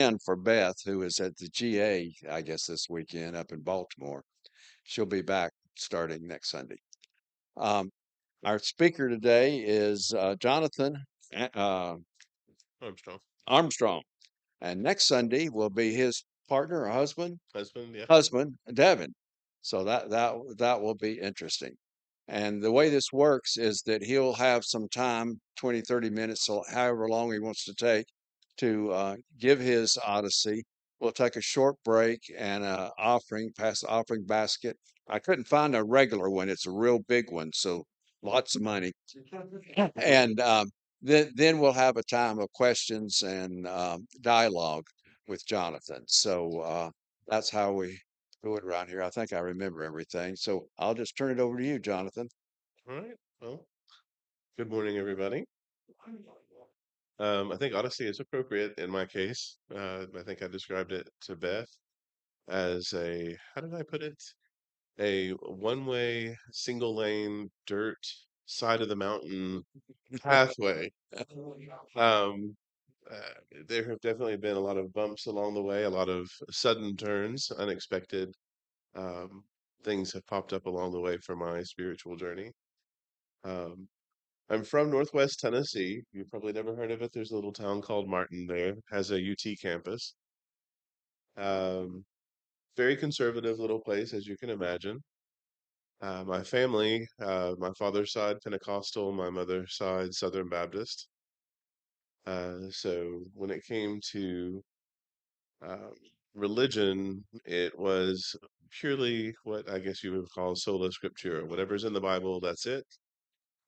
And for Beth, who is at the GA, I guess, this weekend up in Baltimore. She'll be back starting next Sunday. Um, our speaker today is Jonathan Armstrong. Armstrong, and next Sunday will be his partner or husband, Husband, yeah. Devin. So that will be interesting. And the way this works is that he'll have some time, 20, 30 minutes, so however long he wants to take, to give his Odyssey. We'll take a short break and pass the offering basket. I couldn't find a regular one. It's a real big one, so lots of money. And then we'll have a time of questions and dialogue with Jonathan. So that's how we do it around here. I think I remember everything. So I'll just turn it over to you, Jonathan. All right. Well, good morning, everybody. I think Odyssey is appropriate in my case. I think I described it to Beth as how did I put it? A one-way, single lane, dirt side of the mountain pathway. Um, there have definitely been a lot of bumps along the way, a lot of sudden turns, unexpected um, things have popped up along the way for my spiritual journey. Um, I'm from Northwest Tennessee. You've probably never heard of it. There's a little town called Martin there, has a UT campus. Um, Very conservative little place, as you can imagine. My family, my father's side Pentecostal, my mother's side Southern Baptist. So when it came to um, religion, it was purely what I guess you would call sola scriptura. Whatever's in the Bible, that's it.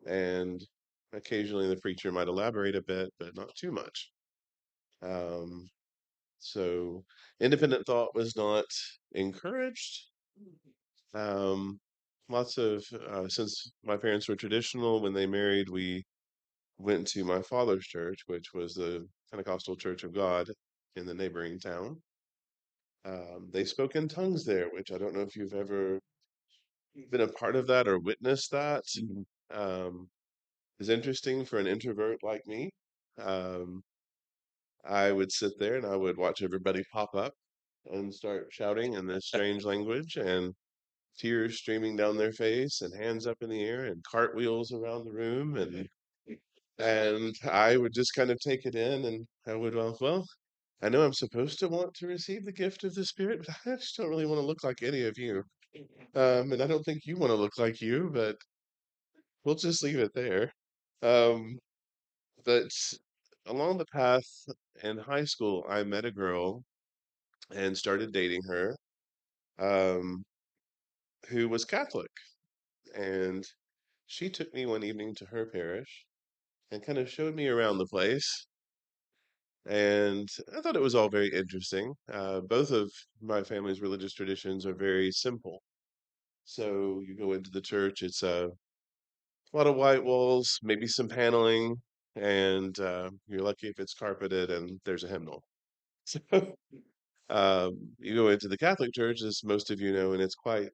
And occasionally the preacher might elaborate a bit, but not too much. Um, so independent thought was not encouraged. Um, Lots of, since my parents were traditional, when they married, we went to my father's church, which was the Pentecostal Church of God in the neighboring town. They spoke in tongues there, which I don't know if you've ever been a part of that or witnessed that. Mhm. Um, is interesting for an introvert like me. Um, I would sit there and I would watch everybody pop up and start shouting in this strange language and tears streaming down their face and hands up in the air and cartwheels around the room and I would just kind of take it in and I would well, I know I'm supposed to want to receive the gift of the Spirit, but I just don't really want to look like any of you. And I don't think you want to look like you, but we'll just leave it there. Um, but along the path in high school, I met a girl and started dating her, um, who was Catholic. And she took me one evening to her parish and kind of showed me around the place. And I thought it was all very interesting. Both of my family's religious traditions are very simple. So you go into the church, it's a lot of white walls, maybe some paneling, and you're lucky if it's carpeted and there's a hymnal. So you go into the Catholic Church, as most of you know, and it's quite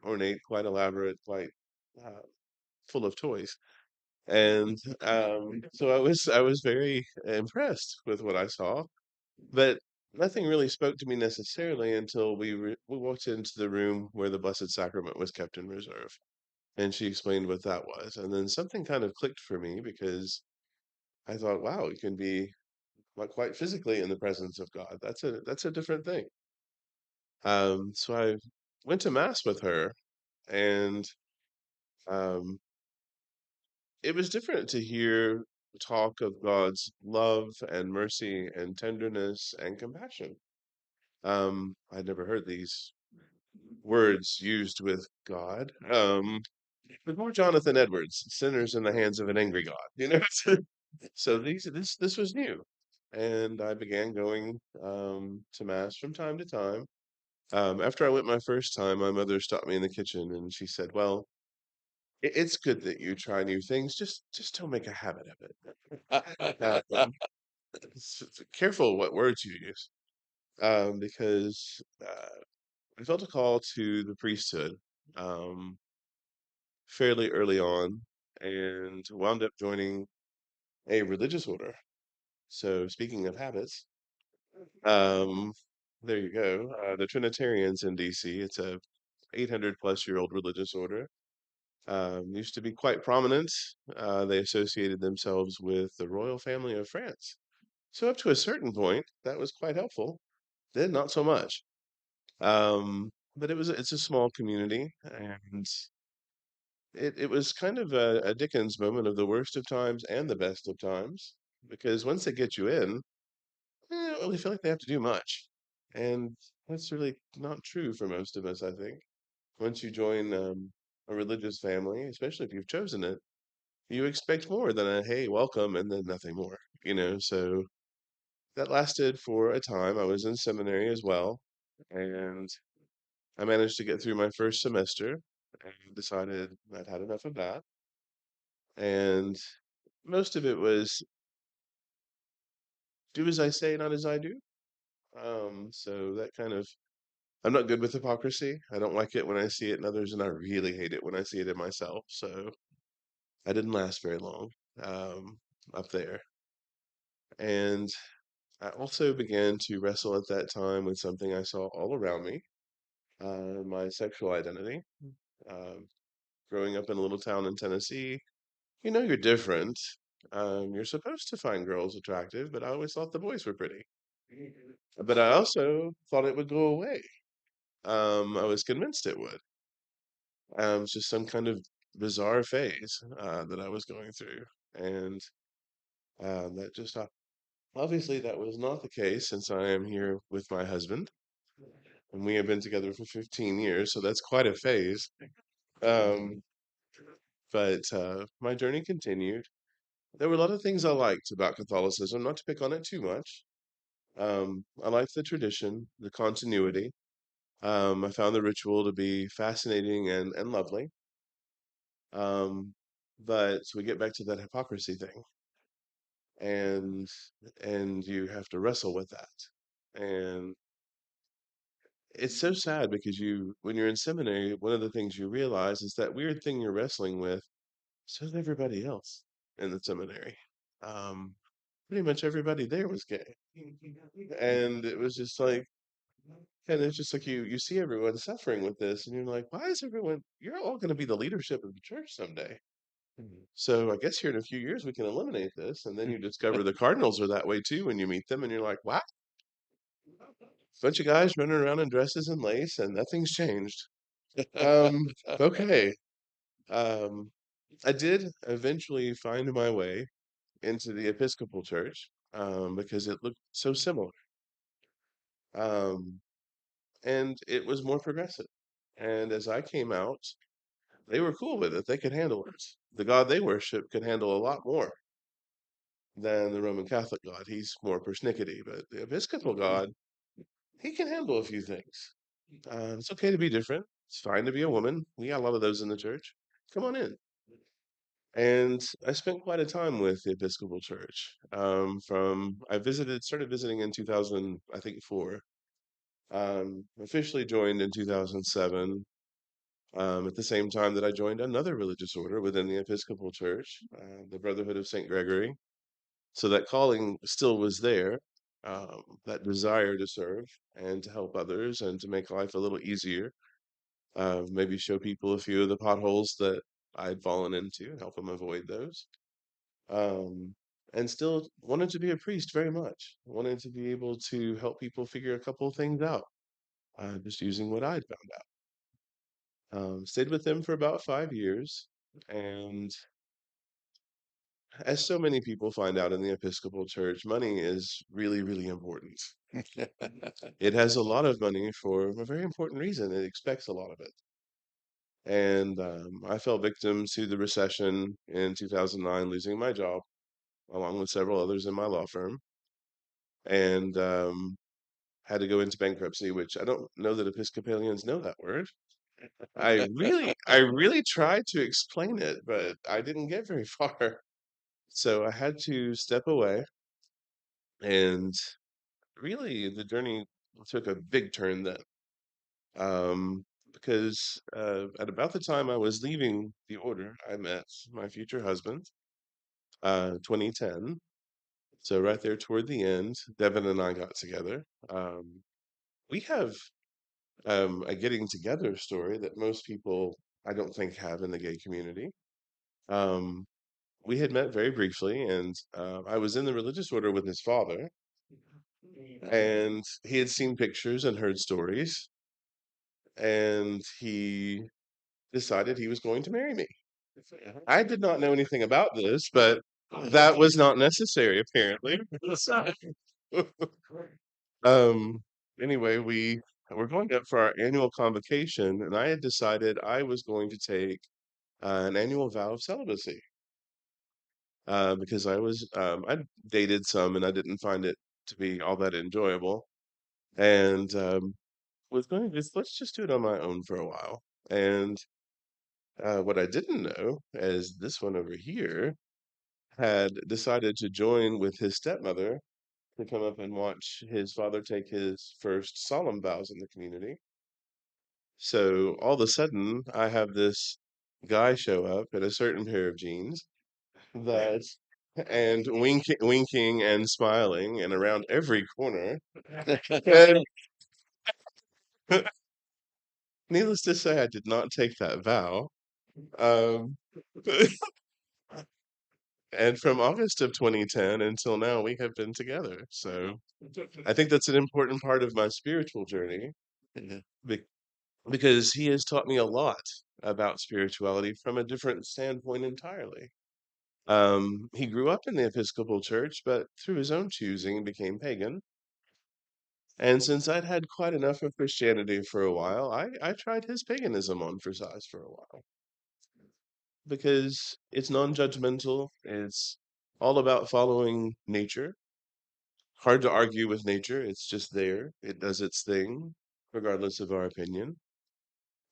ornate, quite elaborate, quite uh, full of toys. And so I was very impressed with what I saw, but nothing really spoke to me necessarily until we walked into the room where the Blessed Sacrament was kept in reserve, and she explained what that was, and then something kind of clicked for me because I thought, wow, you can be quite physically in the presence of God. That's a different thing. So I went to mass with her, and um, it was different to hear talk of God's love and mercy and tenderness and compassion. I'd never heard these words used with God. But more Jonathan Edwards, sinners in the hands of an angry God, you know. So this was new, and I began going to mass from time to time. After I went my first time, my mother stopped me in the kitchen and she said, "Well, it's good that you try new things. Just don't make a habit of it. Careful what words you use, because I felt a call to the priesthood um, fairly early on, and wound up joining a religious order. So speaking of habits." Um, there you go. The Trinitarians in DC, it's a 800 plus year old religious order. Used to be quite prominent. They associated themselves with the royal family of France. So up to a certain point, that was quite helpful. Then not so much. But it's a small community, and it was kind of a Dickens moment of the worst of times and the best of times, because once they get you in, they don't really feel like they have to do much. And that's really not true for most of us, I think. Once you join a religious family, especially if you've chosen it, you expect more than a hey, welcome, and then nothing more, So that lasted for a time. I was in seminary as well, and I managed to get through my first semester and decided I'd had enough of that. And most of it was do as I say, not as I do. So that kind of, I'm not good with hypocrisy. I don't like it when I see it in others, and I really hate it when I see it in myself. So I didn't last very long um, up there. And I also began to wrestle at that time with something I saw all around me, my sexual identity. Um, Growing up in a little town in Tennessee, you're different. You're supposed to find girls attractive, but I always thought the boys were pretty. But I also thought it would go away. I was convinced it would. It's just some kind of bizarre phase that I was going through, and that just obviously that was not the case since I am here with my husband, and we have been together for 15 years, so that's quite a phase. Um, but my journey continued. There were a lot of things I liked about Catholicism, not to pick on it too much. I liked the tradition, the continuity. I found the ritual to be fascinating and lovely. Um, but we get back to that hypocrisy thing, and you have to wrestle with that. And it's so sad because when you're in seminary, one of the things you realize is that weird thing you're wrestling with, so is everybody else in the seminary. Um, Pretty much everybody there was gay. And it was just like, and it's just like you see everyone suffering with this, and you're like, why is everyone? You're all going to be the leadership of the church someday. So I guess here in a few years we can eliminate this, and then you discover the Cardinals are that way too when you meet them, and you're like, wow, bunch of guys running around in dresses and lace, and nothing's changed. Um, okay. Um, I did eventually find my way into the Episcopal Church because it looked so similar. Um, and it was more progressive. And as I came out, they were cool with it. They could handle it. The God they worship could handle a lot more than the Roman Catholic God. He's more persnickety, but the Episcopal God, he can handle a few things. It's okay to be different. It's fine to be a woman. We got a lot of those in the church. Come on in. And I spent quite a time with the Episcopal Church. Started visiting in 2000, I think four. Officially joined in 2007. At the same time that I joined another religious order within the Episcopal Church, the Brotherhood of St. Gregory. So that calling still was there, that desire to serve and to help others and to make life a little easier. Maybe show people a few of the potholes that I'd fallen into and help them avoid those. Um, and still wanted to be a priest very much. Wanted to be able to help people figure a couple of things out, just using what I'd found out. Stayed with them for about 5 years, and as so many people find out in the Episcopal Church, money is really, really important. It has a lot of money for a very important reason. It expects a lot of it. And I fell victim to the recession in 2009, losing my job, along with several others in my law firm, and had to go into bankruptcy, which I don't know that Episcopalians know that word. I really tried to explain it, but I didn't get very far. So I had to step away, and really the journey took a big turn then. Because at about the time I was leaving the order, I met my future husband, 2010, So right there toward the end, Devin and I got together. We have a getting together story that most people I don't think have in the gay community. Um, we had met very briefly, and I was in the religious order with his father, and he had seen pictures and heard stories, and he decided he was going to marry me. I did not know anything about this, but that was not necessary, apparently. Um, anyway, we were going up for our annual convocation, and I had decided I was going to take an annual vow of celibacy because I dated some and I didn't find it to be all that enjoyable, and was going to just let's just do it on my own for a while. And what I didn't know is this one over here had decided to join with his stepmother to come up and watch his father take his first solemn vows in the community. So all of a sudden, I have this guy show up in a certain pair of jeans that and winking and smiling and around every corner. And needless to say, I did not take that vow. Um, and from August of 2010 until now, we have been together. So I think that's an important part of my spiritual journey be- because he has taught me a lot about spirituality from a different standpoint entirely. He grew up in the Episcopal Church, but through his own choosing became pagan. And since I'd had quite enough of Christianity for a while, I tried his paganism on for size for a while because it's non-judgmental. It's all about following nature. Hard to argue with nature. It's just there. It does its thing, regardless of our opinion.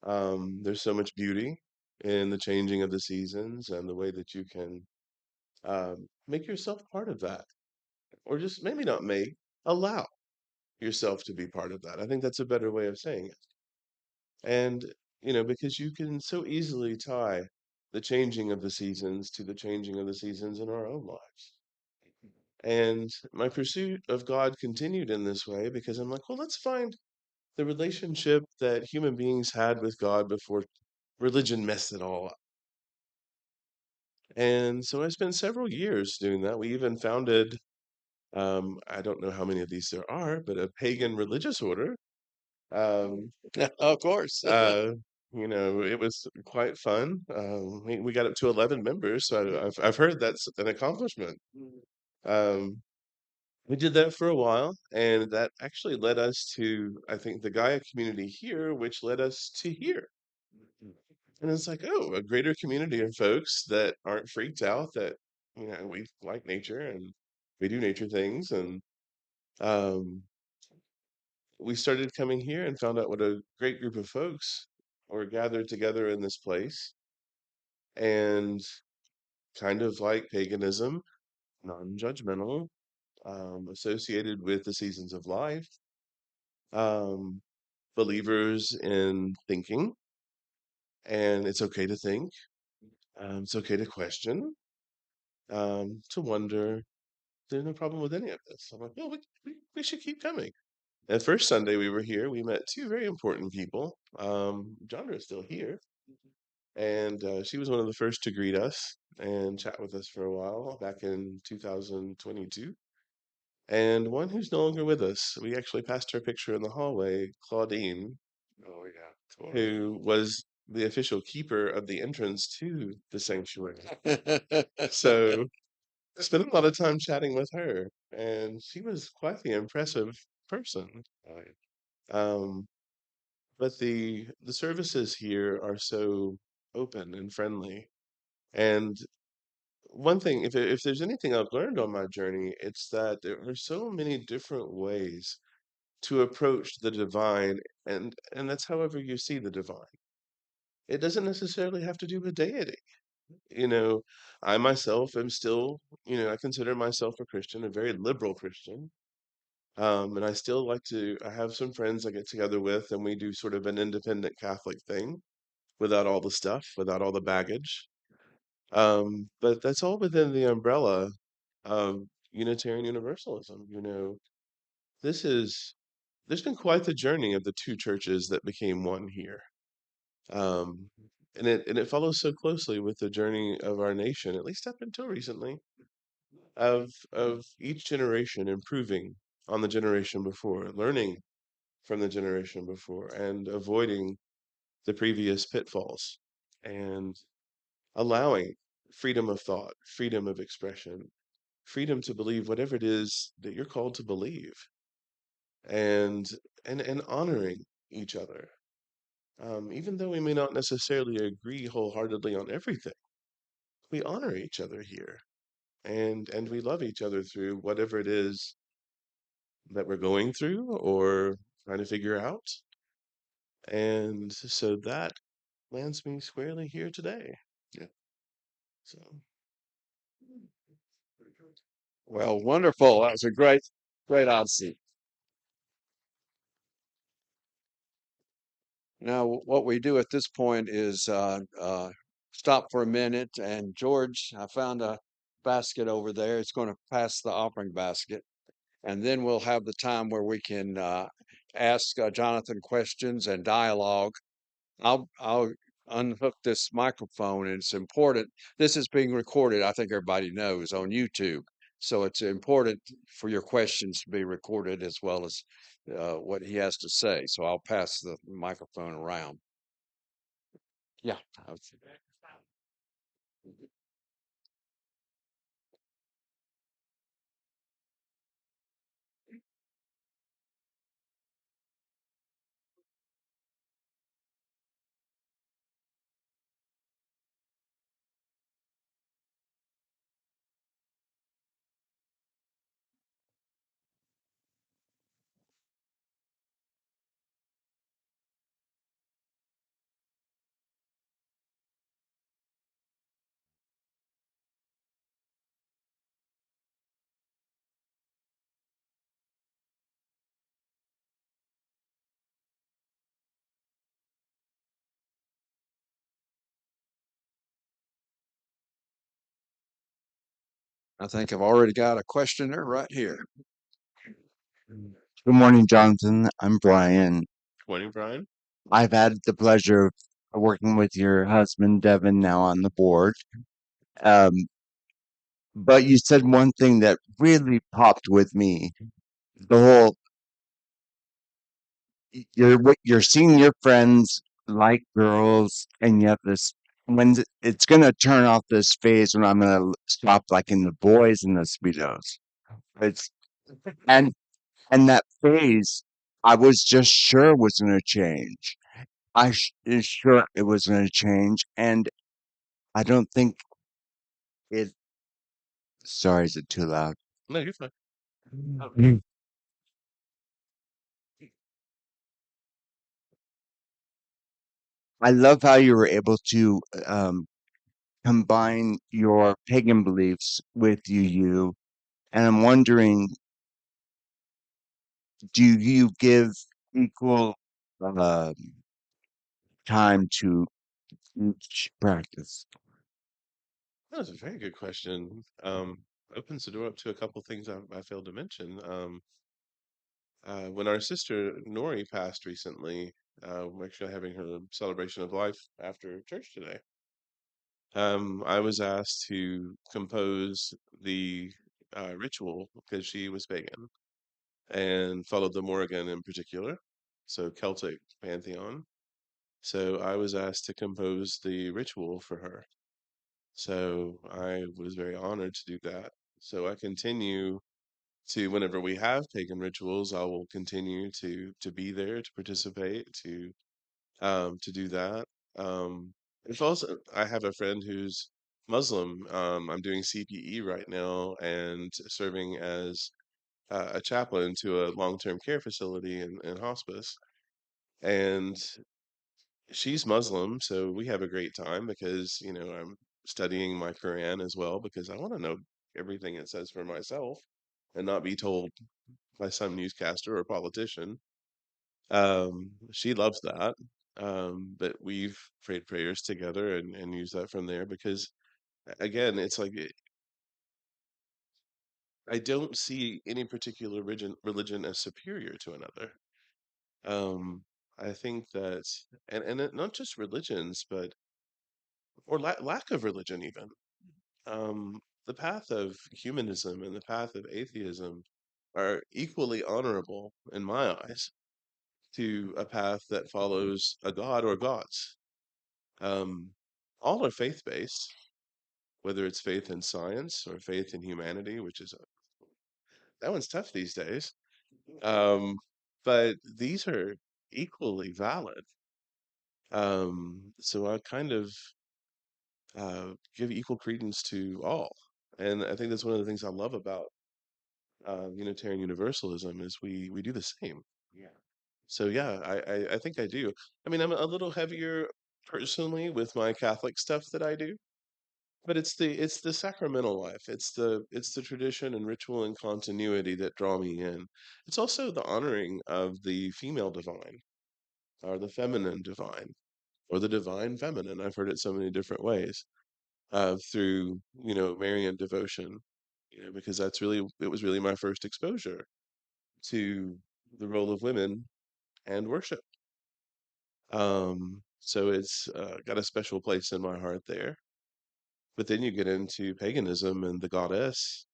There's so much beauty in the changing of the seasons and the way that you can make yourself part of that, or just maybe not make, allow yourself to be part of that. I think that's a better way of saying it. And, because you can so easily tie the changing of the seasons to the changing of the seasons in our own lives. And my pursuit of God continued in this way because I'm like, well, let's find the relationship that human beings had with God before religion messed it all up. And so I spent several years doing that. We even founded, I don't know how many of these there are, but a pagan religious order. Um, Of course. uh, it was quite fun. We got up to 11 members, so I've heard that's an accomplishment. Um, we did that for a while, and that actually led us to, I think, the Gaia community here, which led us to here. And it's like, oh, a greater community of folks that aren't freaked out that, we like nature and we do nature things. And um, we started coming here and found out what a great group of folks were gathered together in this place. And kind of like paganism, non-judgmental, associated with the seasons of life, um, believers in thinking, and it's okay to think, it's okay to question, to wonder. There's no problem with any of this. I'm like, well, we should keep coming. And first Sunday we were here, we met two very important people. John is still here, and she was one of the first to greet us and chat with us for a while back in 2022. And one who's no longer with us. We actually passed her picture in the hallway, Claudine, Oh yeah, totally. who was the official keeper of the entrance to the sanctuary. So spent a lot of time chatting with her, and she was quite the impressive person. Right. Um, but the services here are so open and friendly. And one thing, if there's anything I've learned on my journey, it's that there are so many different ways to approach the divine, and that's however you see the divine. It doesn't necessarily have to do with deity. You know, I myself am still, I consider myself a Christian, a very liberal Christian. And I still like I have some friends I get together with, and we do sort of an independent Catholic thing without all the stuff, without all the baggage. But that's all within the umbrella of Unitarian Universalism. This is there's been quite the journey of the two churches that became one here. Um, and it follows so closely with the journey of our nation, at least up until recently, of each generation improving on the generation before, learning from the generation before, and avoiding the previous pitfalls, and allowing freedom of thought, freedom of expression, freedom to believe whatever it is that you're called to believe, and and honoring each other. Even though we may not necessarily agree wholeheartedly on everything, we honor each other here, and we love each other through whatever it is that we're going through or trying to figure out. And so that lands me squarely here today. Yeah. So, Well, wonderful. That was a great Odyssey. Now, what we do at this point is stop for a minute. And George, I found a basket over there. It's going to pass the offering basket. And then we'll have the time where we can ask Jonathan questions and dialogue. I'll unhook this microphone, and it's important. This is being recorded. I think everybody knows on YouTube, so it's important for your questions to be recorded as well as what he has to say. So I'll pass the microphone around. Yeah, I think I've already got a questioner right here. Good morning, Jonathan. I'm Brian. morning, Brian. I've had the pleasure of working with your husband, Devin, now on the board. Um, but you said one thing that really popped with me. The whole you're seeing your friends like girls, and you have this it's gonna turn off this phase when I'm gonna stop liking the boys and the speedos. It's and and that phase, I was just sure was gonna change. Is sure it was going to change, and I don't think it. Sorry, is it too loud? No, you're fine. Mm. I love how you were able to combine your pagan beliefs with you, and I'm wondering, do you give equal uh, time to each practice? That was a very good question. Opens the door up to a couple things I failed to mention. When our sister Nori passed recently, we're actually having her celebration of life after church today. I was asked to compose the ritual because she was pagan and followed the Morrigan in particular, so Celtic pantheon. So I was asked to compose the ritual for her. So I was very honored to do that. So I continue to, whenever we have pagan rituals, I will continue to be there, to participate, to do that. It's also, I have a friend who's Muslim. I'm doing CPE right now and serving as a chaplain to a long-term care facility and hospice. And she's Muslim, so we have a great time because, I'm studying my Quran as well because I want to know everything it says for myself and not be told by some newscaster or politician. She loves that. But we've prayed prayers together and used that from there because again, it's like I don't see any particular religion as superior to another. Um, I think that, not just religions, but or lack of religion even. The path of humanism and the path of atheism are equally honorable in my eyes to a path that follows a god or gods. Um, all are faith based, whether it's faith in science or faith in humanity, which is that one's tough these days. Um, but these are equally valid. So I kind of give equal credence to all, and I think that's one of the things I love about Unitarian Universalism is we do the same. So yeah, I think I do. I mean, I'm a little heavier personally with my Catholic stuff that I do, but it's the sacramental life. It's the tradition and ritual and continuity that draw me in. It's also the honoring of the female divine or the feminine divine or the divine feminine. I've heard it so many different ways through Marian devotion, because it was really my first exposure to the role of women and worship. So it's got a special place in my heart there. But then you get into paganism and the goddess,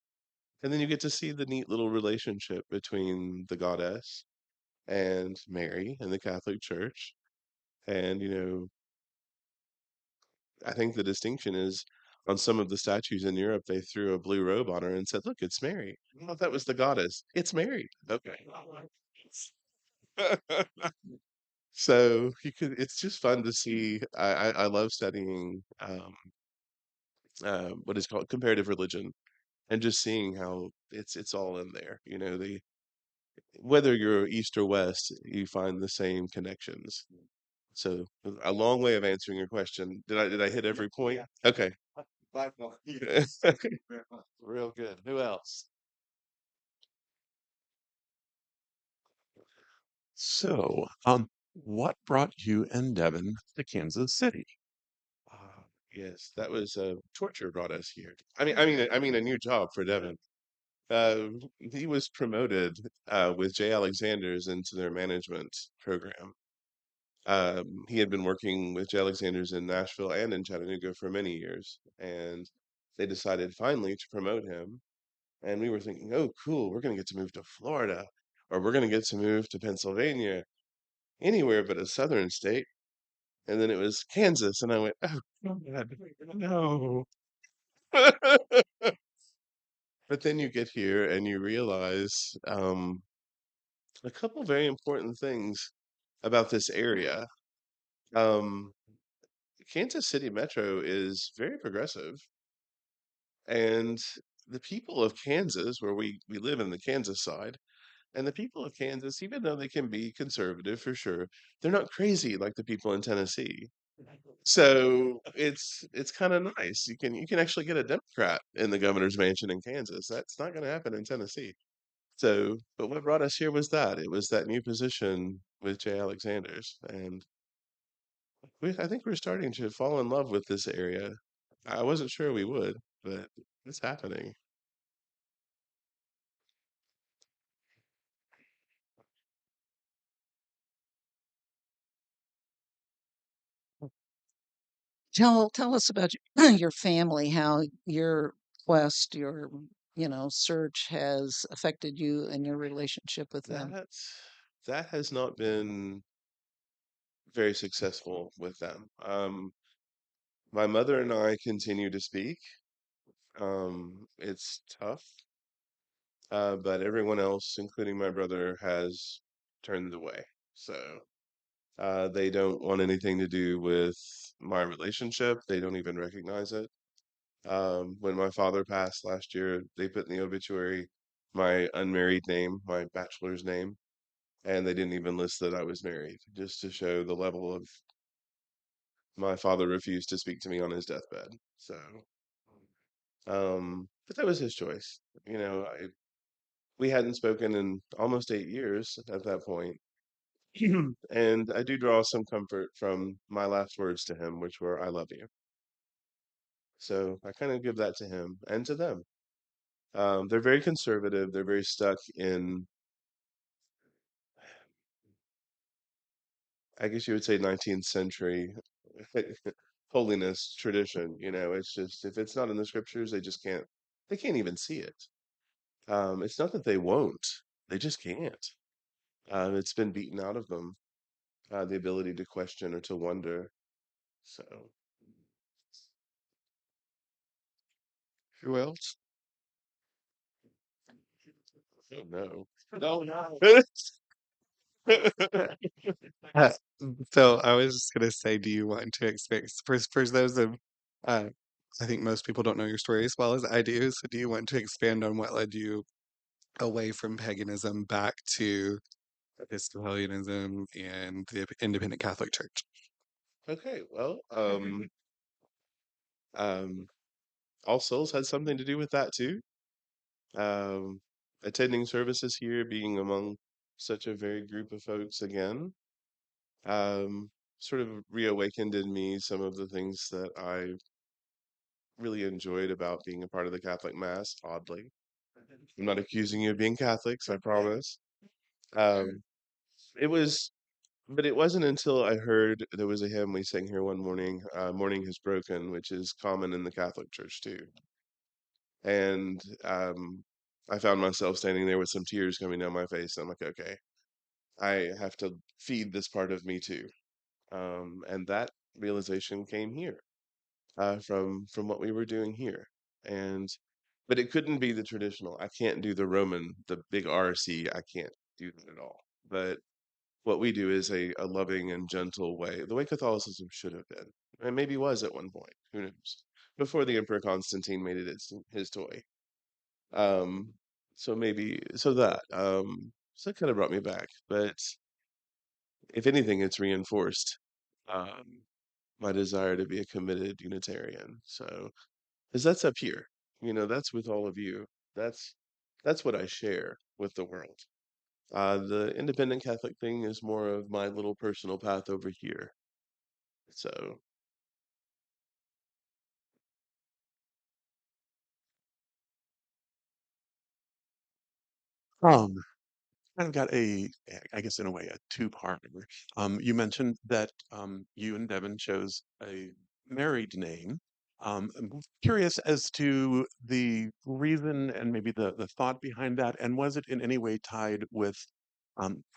and then you get to see the neat little relationship between the goddess and Mary and the Catholic Church. And, I think the distinction is on some of the statues in Europe, they threw a blue robe on her and said, "Look, it's Mary." Well, that was the goddess. It's Mary. Okay. So it's just fun to see. I love studying what is called comparative religion and just seeing how it's all in there. The whether you're east or west, you find the same connections. So a long way of answering your question. Did I hit every point? Okay. Real good. Who else? So, what brought you and Devin to Kansas City? Ah, yes, that was torture brought us here. I mean, a new job for Devin. Uh, he was promoted with Jay Alexander's into their management program. He had been working with Jay Alexander's in Nashville and in Chattanooga for many years, and they decided finally to promote him. And we were thinking, oh, cool, we're going to get to move to Florida, or we're going to get to move to Pennsylvania, anywhere but a southern state. And then it was Kansas, and I went, oh, God, no. But then you get here and you realize a couple very important things about this area. Um, Kansas City Metro is very progressive, and the people of Kansas, where we live in the Kansas side, and the people of Kansas, even though they can be conservative for sure, they're not crazy like the people in Tennessee. So it's kind of nice. You can actually get a Democrat in the governor's mansion in Kansas. That's not going to happen in Tennessee. So, but what brought us here was that it was that new position with Jay Alexander's, and I think we're starting to fall in love with this area. I wasn't sure we would, but it's happening. Tell us about your, your family, how your quest, your search has affected you and your relationship with them. That that has not been very successful with them. My mother and I continue to speak. It's tough, but everyone else, including my brother, has turned away. So they don't want anything to do with my relationship. They don't even recognize it. When my father passed last year, they put in the obituary my unmarried name, my bachelor's name, and they didn't even list that I was married, just to show the level of my father refused to speak to me on his deathbed. So, but that was his choice. We hadn't spoken in almost 8 years at that point. And I do draw some comfort from my last words to him, which were, "I love you." So I kind of give that to him and to them. They're very conservative. They're very stuck in, I guess you would say, 19th century holiness tradition. It's just if it's not in the scriptures, they can't even see it. It's not that they won't, they just can't. It's been beaten out of them, the ability to question or to wonder. So, Who else? oh no. No. Uh, so I was just gonna say, do you want to expect for those of uh, I think most people don't know your story as well as I do. So do you want to expand on what led you away from paganism back to Episcopalianism and the independent Catholic Church? Okay, well, um, All Souls had something to do with that too. Um, Attending services here, being among such a varied group of folks again, um, sort of reawakened in me some of the things that I really enjoyed about being a part of the Catholic Mass, oddly. I'm not accusing you of being Catholics, I promise. Um, it was, but it wasn't until I heard there was a hymn we sang here one morning, Morning Has Broken, which is common in the Catholic Church too. And I found myself standing there with some tears coming down my face. And I'm like, okay, I have to feed this part of me too. And that realization came here, from what we were doing here. And but it couldn't be the traditional. I can't do the big RC. I can't do that at all. But what we do is a loving and gentle way, the way Catholicism should have been, and maybe was at one point. Who knows? Before the Emperor Constantine made it his toy. Um, so that kind of brought me back. But if anything, it's reinforced um, my desire to be a committed Unitarian. So, because that's up here, that's with all of you. That's that's what I share with the world. The independent Catholic thing is more of my little personal path over here. So, Um, Kind of got I guess in a way, a two-parter. You mentioned that you and Devin chose a married name. I'm curious as to the reason and maybe the thought behind that, and was it in any way tied with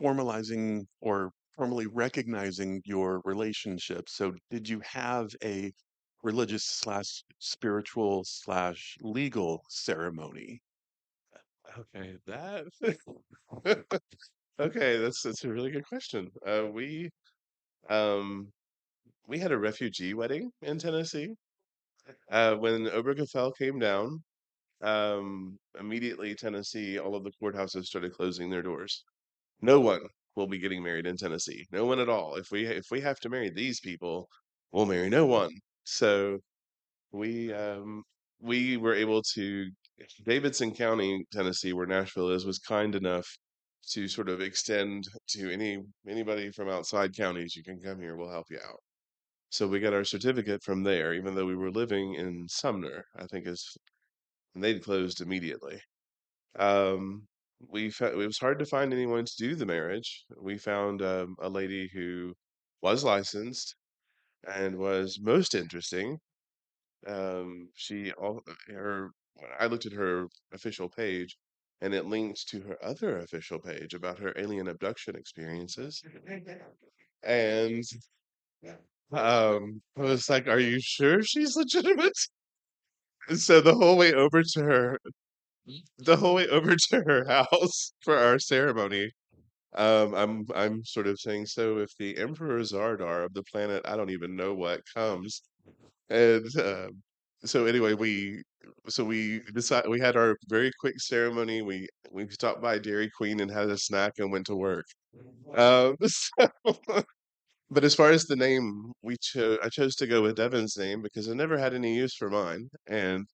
formalizing or formally recognizing your relationship? So, did you have a religious slash spiritual slash legal ceremony? okay, that okay, that's a really good question. Um we had a refugee wedding in Tennessee. When Obergefell came down, immediately Tennessee, all of the courthouses started closing their doors. No one will be getting married in Tennessee. No one at all. If we have to marry these people, we'll marry no one. So we um we were able to Davidson County, Tennessee, where Nashville is, was kind enough to sort of extend to anybody from outside counties. You can come here, we'll help you out. So we got our certificate from there, even though we were living in Sumner, I think is, and they'd closed immediately. Um, it was hard to find anyone to do the marriage. We found a lady who was licensed and was most interesting. She all her I looked at her official page, and it linked to her other official page about her alien abduction experiences. And I was like, "Are you sure she's legitimate?" And so the whole way over to her house for our ceremony, I'm sort of saying, so if the Emperor Zardar of the planet, I don't even know what comes, and so anyway, we had our very quick ceremony. We stopped by Dairy Queen and had a snack and went to work. So, but as far as the name, I chose to go with Devin's name because I never had any use for mine, and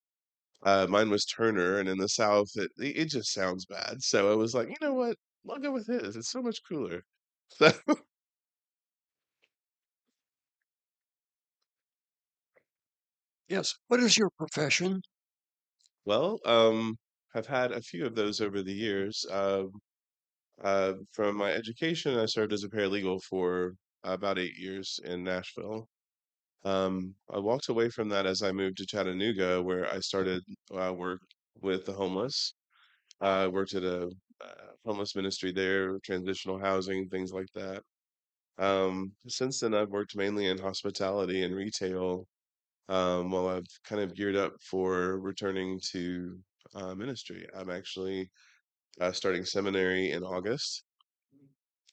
mine was Turner, and in the South, it just sounds bad. So I was like, you know what? I'll go with his. It's so much cooler. So, Yes. What is your profession? well, have had a few of those over the years. From my education, I served as a paralegal for about 8 years in Nashville. I walked away from that as I moved to Chattanooga, where I started work with the homeless. I worked at a homeless ministry there, transitional housing, things like that. Since then, I've worked mainly in hospitality and retail, while I've kind of geared up for returning to ministry. I'm actually starting seminary in August,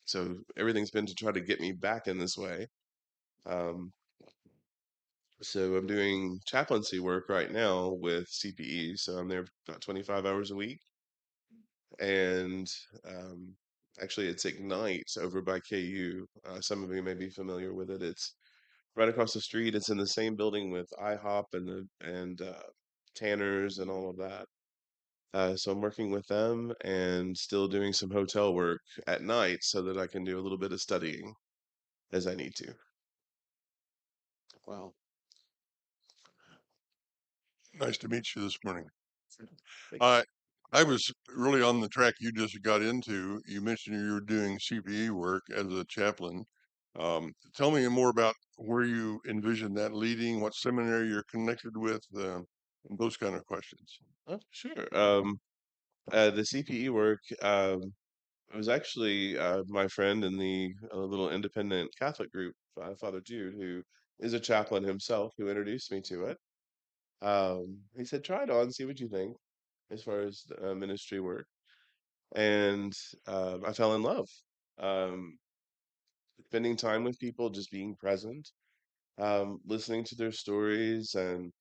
so everything's been to try to get me back in this way. Um, so I'm doing chaplaincy work right now with CPE, so I'm there about 25 hours a week, and um, actually it's Ignite over by KU. Some of you may be familiar with it. It's right across the street. It's in the same building with IHOP and Tanner's and all of that. So I'm working with them and still doing some hotel work at night so that I can do a little bit of studying as I need to. Well, Nice to meet you this morning. Thank you. Uh, I was really on the track you just got into. You mentioned you were doing CPE work as a chaplain. Tell me more about where you envision that leading, what seminary you're connected with, and those kind of questions. Oh, sure. The CPE work, it was actually my friend in the little independent Catholic group, Father Jude, who is a chaplain himself, who introduced me to it. He said, try it on, see what you think as far as ministry work. And I fell in love. Um, Spending time with people, just being present, listening to their stories and,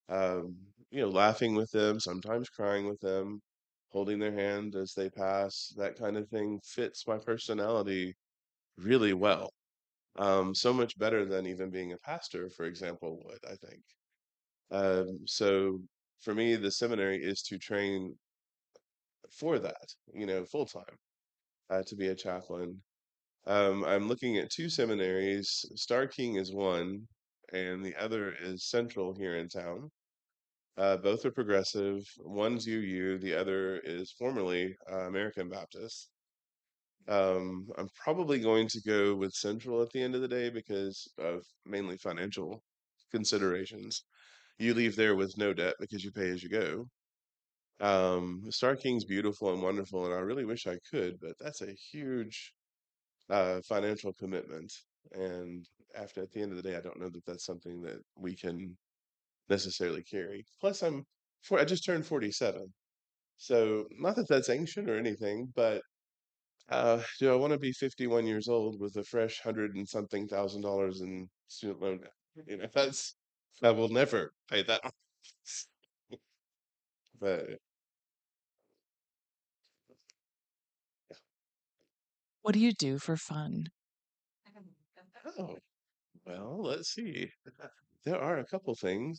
um, laughing with them, sometimes crying with them, holding their hand as they pass, that kind of thing fits my personality really well. So much better than even being a pastor, for example, would, I think. So for me, the seminary is to train for that, full time, to be a chaplain. I'm looking at two seminaries. Star King is one, and the other is Central here in town. Both are progressive. One's UU, the other is formerly American Baptist. I'm probably going to go with Central at the end of the day because of mainly financial considerations. You leave there with no debt because you pay as you go. Star King's beautiful and wonderful, and I really wish I could, but that's a huge financial commitment. And at the end of the day, I don't know that that's something that we can necessarily carry. Plus, I just turned 47. So, not that that's ancient or anything, but do I want to be 51 years old with a fresh hundred and something thousand dollars in student loan debt? I will never pay that off. But, What do you do for fun? oh, well, let's see. There are a couple things.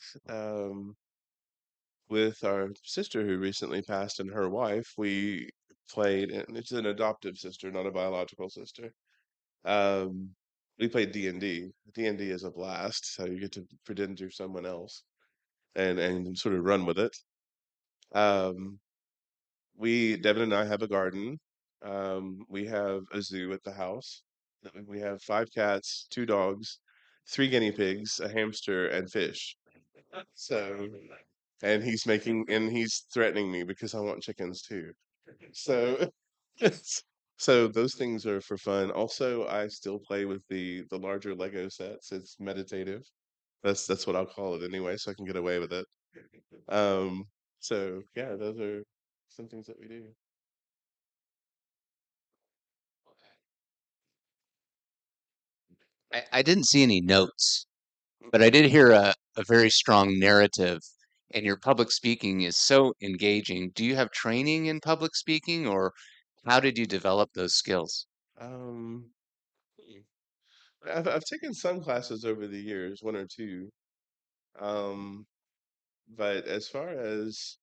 With our sister who recently passed and her wife, we played, and it's an adoptive sister, not a biological sister. Um, we played D&D. D&D is a blast, so you get to pretend you're someone else and sort of run with it. Um, Devin and I have a garden. We have a zoo at the house. We have 5 cats, 2 dogs, 3 guinea pigs, a hamster, and fish. So, and he's threatening me because I want chickens too. So, so those things are for fun. Also, I still play with the larger Lego sets. It's meditative. That's what I'll call it anyway, so I can get away with it. Um, so yeah, those are some things that we do. I didn't see any notes, but I did hear a very strong narrative, and your public speaking is so engaging. Do you have training in public speaking, or how did you develop those skills? Um, hmm. I've taken some classes over the years, one or two. Um, but as far as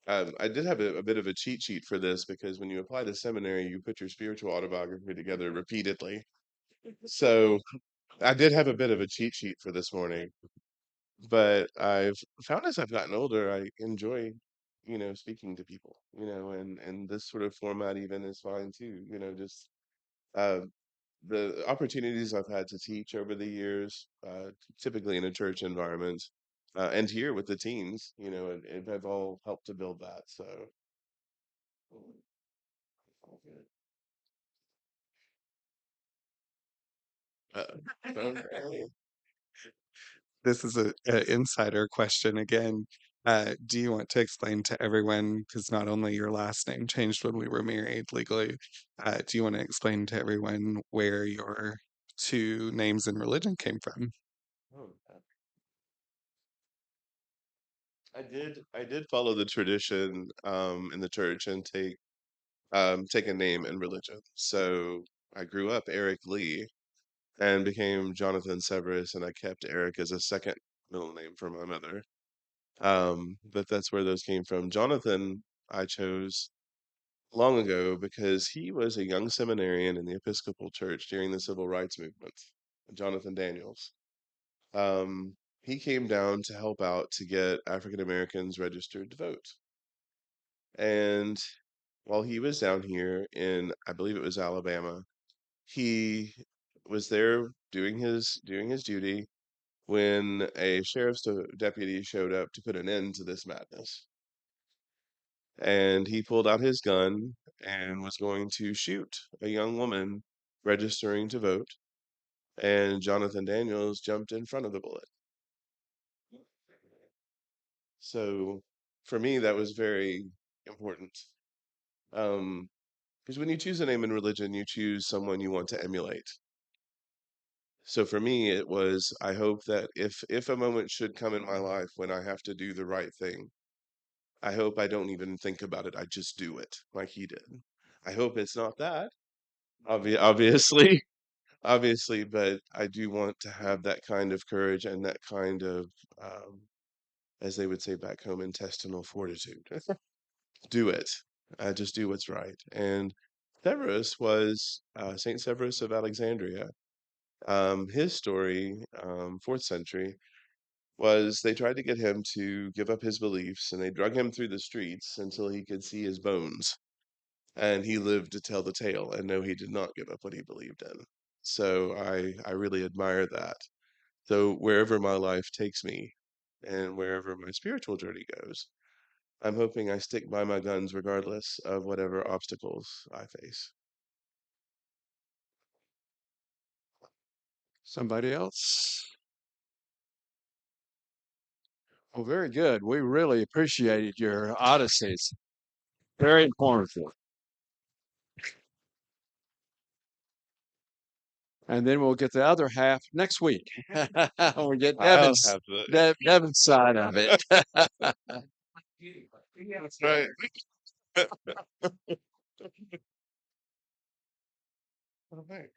I did have a bit of a cheat sheet for this because when you apply to seminary, you put your spiritual autobiography together repeatedly. So I did have a bit of a cheat sheet for this morning, but I've found as I've gotten older, I enjoy speaking to people, and this sort of format even is fine too, just uh, the opportunities I've had to teach over the years, typically in a church environment, and here with the teens, it have all helped to build that. So, uh, okay. This is a insider question again. Do you want to explain to everyone, because not only your last name changed when we were married legally, do you want to explain to everyone where your two names in religion came from? Oh, I did follow the tradition in the church and take a name in religion. So I grew up Eric Lee and became Jonathan Severus, and I kept Eric as a second middle name for my mother. But that's where those came from. Jonathan, I chose long ago because he was a young seminarian in the Episcopal Church during the Civil Rights Movement, Jonathan Daniels. He came down to help out to get African Americans registered to vote. And while he was down here in, I believe it was Alabama, he was there doing his duty when a deputy showed up to put an end to this madness. And he pulled out his gun and was going to shoot a young woman registering to vote. And Jonathan Daniels jumped in front of the bullet. So for me, that was very important. Because when you choose a name in religion, you choose someone you want to emulate. So for me, it was, I hope that if a moment should come in my life when I have to do the right thing, I hope I don't even think about it. I just do it like he did. I hope it's not that, obviously, obviously, but I do want to have that kind of courage and that kind of, um, as they would say back home, intestinal fortitude. Do it. Just do what's right. And Severus was Saint Severus of Alexandria. His story, fourth century, was they tried to get him to give up his beliefs, and they drug him through the streets until he could see his bones. And he lived to tell the tale. And no, he did not give up what he believed in. So I really admire that. So wherever my life takes me, and wherever my spiritual journey goes, I'm hoping I stick by my guns regardless of whatever obstacles I face. Somebody else? Well, very good. We really appreciated your odysseys. Very informative. And then we'll get the other half next week. We'll get I'll have the. Devin's side of it. That's right. All right.